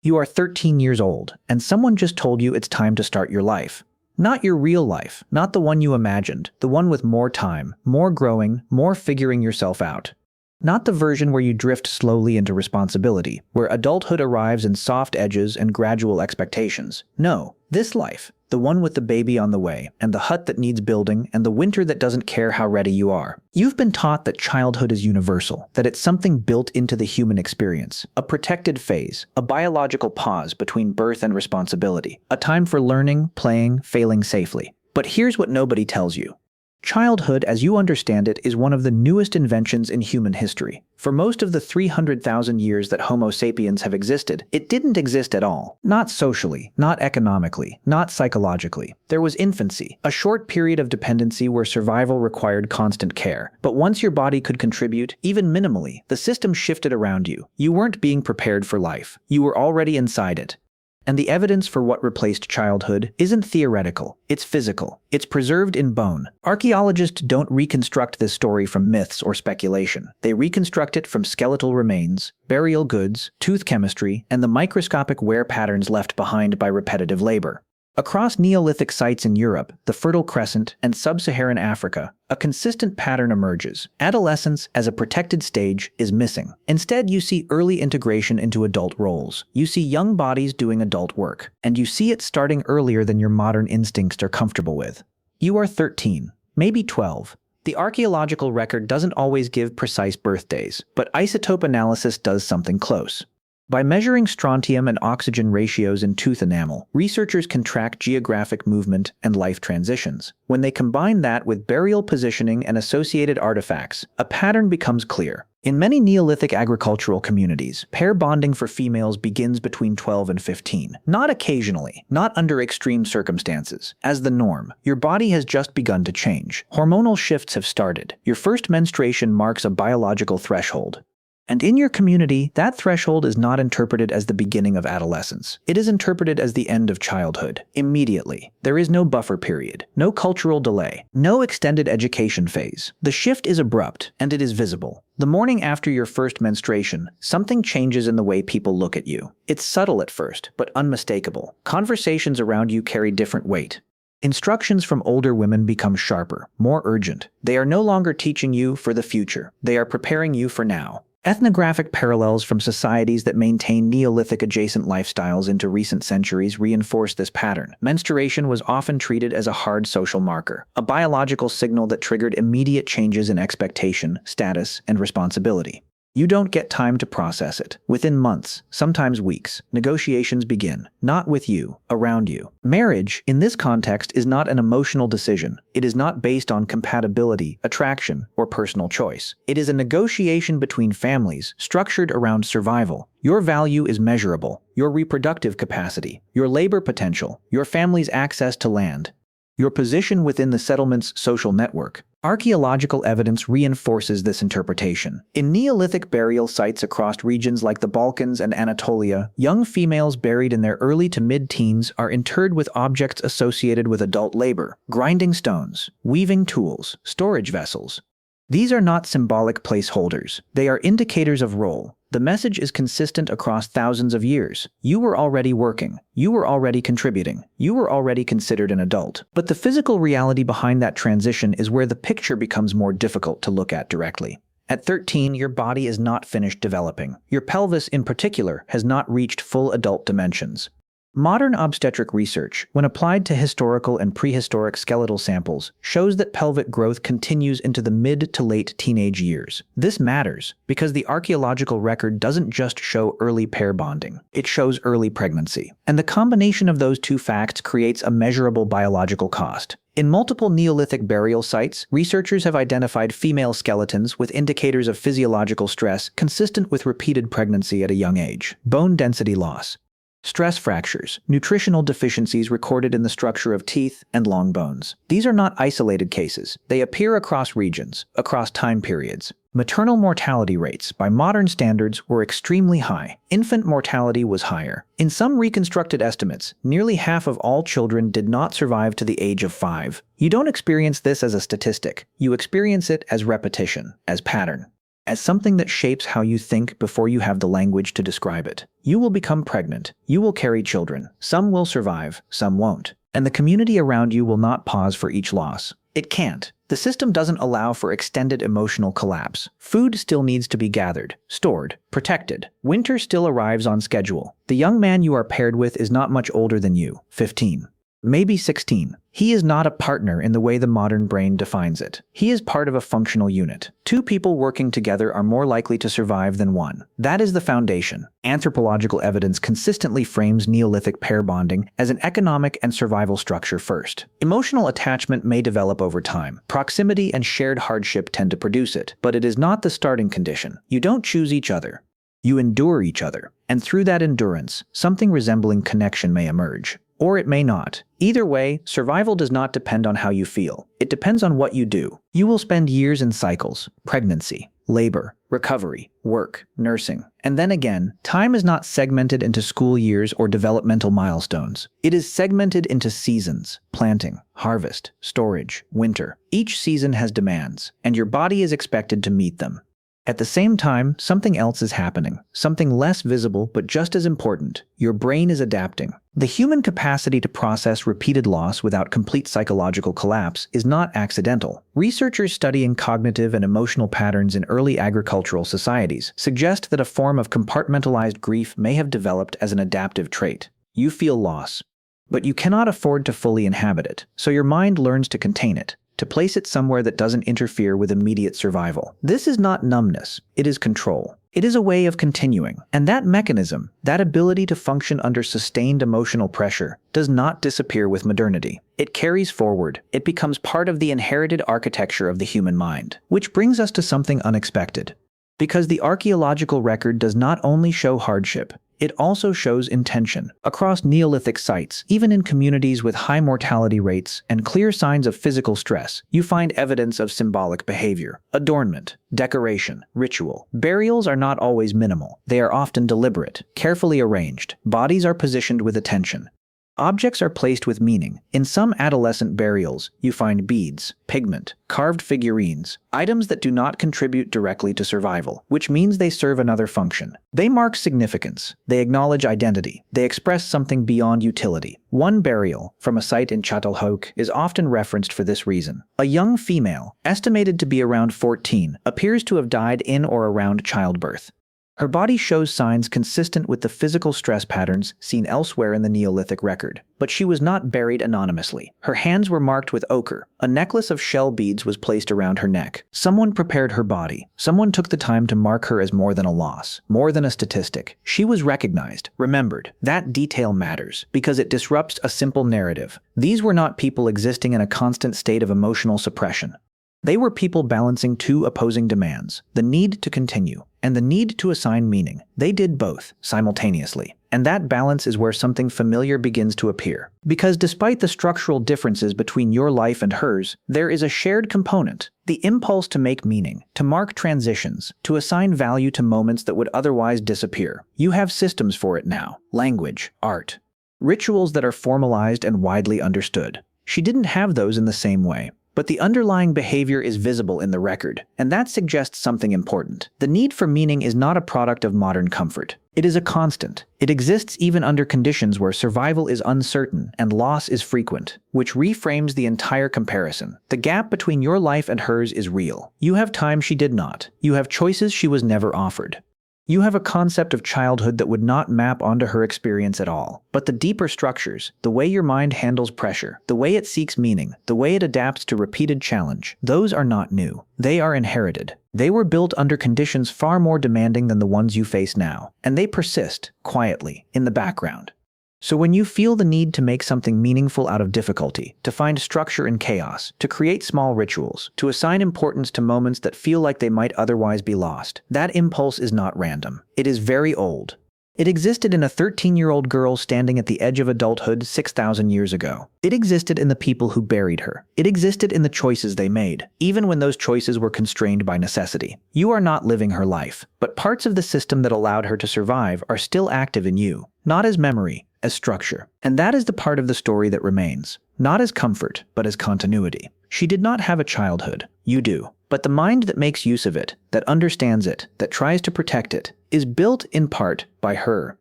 You are 13 years old, and someone just told you it's time to start your life. Not your real life, not the one you imagined, the one with more time, more growing, more figuring yourself out. Not the version where you drift slowly into responsibility, where adulthood arrives in soft edges and gradual expectations. No, this life, the one with the baby on the way, and the hut that needs building, and the winter that doesn't care how ready you are. You've been taught that childhood is universal, that it's something built into the human experience, a protected phase, a biological pause between birth and responsibility, a time for learning, playing, failing safely. But here's what nobody tells you. Childhood, as you understand it, is one of the newest inventions in human history. For most of the 300,000 years that Homo sapiens have existed, it didn't exist at all. Not socially, not economically, not psychologically. There was infancy, a short period of dependency where survival required constant care. But once your body could contribute, even minimally, the system shifted around you. You weren't being prepared for life. You were already inside it. And the evidence for what replaced childhood isn't theoretical, it's physical. It's preserved in bone. Archaeologists don't reconstruct this story from myths or speculation. They reconstruct it from skeletal remains, burial goods, tooth chemistry, and the microscopic wear patterns left behind by repetitive labor. Across Neolithic sites in Europe, the Fertile Crescent, and sub-Saharan Africa, a consistent pattern emerges. Adolescence, as a protected stage, is missing. Instead, you see early integration into adult roles. You see young bodies doing adult work. And you see it starting earlier than your modern instincts are comfortable with. You are 13, maybe 12. The archaeological record doesn't always give precise birthdays, but isotope analysis does something close. By measuring strontium and oxygen ratios in tooth enamel, researchers can track geographic movement and life transitions. When they combine that with burial positioning and associated artifacts, a pattern becomes clear. In many Neolithic agricultural communities, pair bonding for females begins between 12 and 15. Not occasionally, not under extreme circumstances. As the norm, your body has just begun to change. Hormonal shifts have started. Your first menstruation marks a biological threshold. And in your community, that threshold is not interpreted as the beginning of adolescence. It is interpreted as the end of childhood, immediately. There is no buffer period, no cultural delay, no extended education phase. The shift is abrupt, and it is visible. The morning after your first menstruation, something changes in the way people look at you. It's subtle at first, but unmistakable. Conversations around you carry different weight. Instructions from older women become sharper, more urgent. They are no longer teaching you for the future. They are preparing you for now. Ethnographic parallels from societies that maintain Neolithic-adjacent lifestyles into recent centuries reinforce this pattern. Menstruation was often treated as a hard social marker, a biological signal that triggered immediate changes in expectation, status, and responsibility. You don't get time to process it. Within months, sometimes weeks, negotiations begin. Not with you, around you. Marriage, in this context, is not an emotional decision. It is not based on compatibility, attraction, or personal choice. It is a negotiation between families, structured around survival. Your value is measurable. Your reproductive capacity, your labor potential, your family's access to land, your position within the settlement's social network. Archaeological evidence reinforces this interpretation. In Neolithic burial sites across regions like the Balkans and Anatolia, young females buried in their early to mid-teens are interred with objects associated with adult labor: grinding stones, weaving tools, storage vessels. These are not symbolic placeholders. They are indicators of role. The message is consistent across thousands of years. You were already working. You were already contributing. You were already considered an adult. But the physical reality behind that transition is where the picture becomes more difficult to look at directly. At 13, your body is not finished developing. Your pelvis, in particular, has not reached full adult dimensions. Modern obstetric research, when applied to historical and prehistoric skeletal samples, shows that pelvic growth continues into the mid to late teenage years. This matters because the archaeological record doesn't just show early pair bonding, it shows early pregnancy. And the combination of those two facts creates a measurable biological cost. In multiple Neolithic burial sites, researchers have identified female skeletons with indicators of physiological stress consistent with repeated pregnancy at a young age. Bone density loss, stress fractures, nutritional deficiencies recorded in the structure of teeth and long bones. These are not isolated cases. They appear across regions, across time periods. Maternal mortality rates, by modern standards, were extremely high. Infant mortality was higher. In some reconstructed estimates, nearly half of all children did not survive to the age of 5. You don't experience this as a statistic. You experience it as repetition, as pattern. as something that shapes how you think before you have the language to describe it. You will become pregnant. You will carry children. Some will survive, some won't. And the community around you will not pause for each loss. It can't. The system doesn't allow for extended emotional collapse. Food still needs to be gathered, stored, protected. Winter still arrives on schedule. The young man you are paired with is not much older than you, 15. Maybe 16. He is not a partner in the way the modern brain defines it. He is part of a functional unit. Two people working together are more likely to survive than one. That is the foundation. Anthropological evidence consistently frames Neolithic pair bonding as an economic and survival structure first. Emotional attachment may develop over time. Proximity and shared hardship tend to produce it, but it is not the starting condition. You don't choose each other. You endure each other. And through that endurance, something resembling connection may emerge. Or it may not. Either way, survival does not depend on how you feel. It depends on what you do. You will spend years in cycles: pregnancy, labor, recovery, work, nursing. And then again, time is not segmented into school years or developmental milestones. It is segmented into seasons: planting, harvest, storage, winter. Each season has demands, and your body is expected to meet them. At the same time, something else is happening, something less visible but just as important. Your brain is adapting. The human capacity to process repeated loss without complete psychological collapse is not accidental. Researchers studying cognitive and emotional patterns in early agricultural societies suggest that a form of compartmentalized grief may have developed as an adaptive trait. You feel loss, but you cannot afford to fully inhabit it, so your mind learns to contain it, to place it somewhere that doesn't interfere with immediate survival. This is not numbness, it is control. It is a way of continuing. And that mechanism, that ability to function under sustained emotional pressure, does not disappear with modernity. It carries forward. It becomes part of the inherited architecture of the human mind. Which brings us to something unexpected. Because the archaeological record does not only show hardship, it also shows intention. Across Neolithic sites, even in communities with high mortality rates and clear signs of physical stress, you find evidence of symbolic behavior: adornment, decoration, ritual. Burials are not always minimal. They are often deliberate, carefully arranged. Bodies are positioned with attention. Objects are placed with meaning. In some adolescent burials, you find beads, pigment, carved figurines, items that do not contribute directly to survival, which means they serve another function. They mark significance. They acknowledge identity. They express something beyond utility. One burial, from a site in Châtelhauque, is often referenced for this reason. A young female, estimated to be around 14, appears to have died in or around childbirth. Her body shows signs consistent with the physical stress patterns seen elsewhere in the Neolithic record. But she was not buried anonymously. Her hands were marked with ochre. A necklace of shell beads was placed around her neck. Someone prepared her body. Someone took the time to mark her as more than a loss, more than a statistic. She was recognized, remembered. That detail matters, because it disrupts a simple narrative. These were not people existing in a constant state of emotional suppression. They were people balancing two opposing demands: the need to continue and the need to assign meaning. They did both simultaneously. And that balance is where something familiar begins to appear. Because despite the structural differences between your life and hers, there is a shared component: the impulse to make meaning, to mark transitions, to assign value to moments that would otherwise disappear. You have systems for it now: language, art, rituals that are formalized and widely understood. She didn't have those in the same way. But the underlying behavior is visible in the record, and that suggests something important. The need for meaning is not a product of modern comfort. It is a constant. It exists even under conditions where survival is uncertain and loss is frequent, which reframes the entire comparison. The gap between your life and hers is real. You have time she did not. You have choices she was never offered. You have a concept of childhood that would not map onto her experience at all. But the deeper structures, the way your mind handles pressure, the way it seeks meaning, the way it adapts to repeated challenge, those are not new. They are inherited. They were built under conditions far more demanding than the ones you face now, and they persist, quietly, in the background. So when you feel the need to make something meaningful out of difficulty, to find structure in chaos, to create small rituals, to assign importance to moments that feel like they might otherwise be lost, that impulse is not random. It is very old. It existed in a 13-year-old girl standing at the edge of adulthood 6,000 years ago. It existed in the people who buried her. It existed in the choices they made, even when those choices were constrained by necessity. You are not living her life, but parts of the system that allowed her to survive are still active in you, not as memory, as structure. And that is the part of the story that remains, not as comfort, but as continuity. She did not have a childhood. You do. But the mind that makes use of it, that understands it, that tries to protect it, is built in part by her.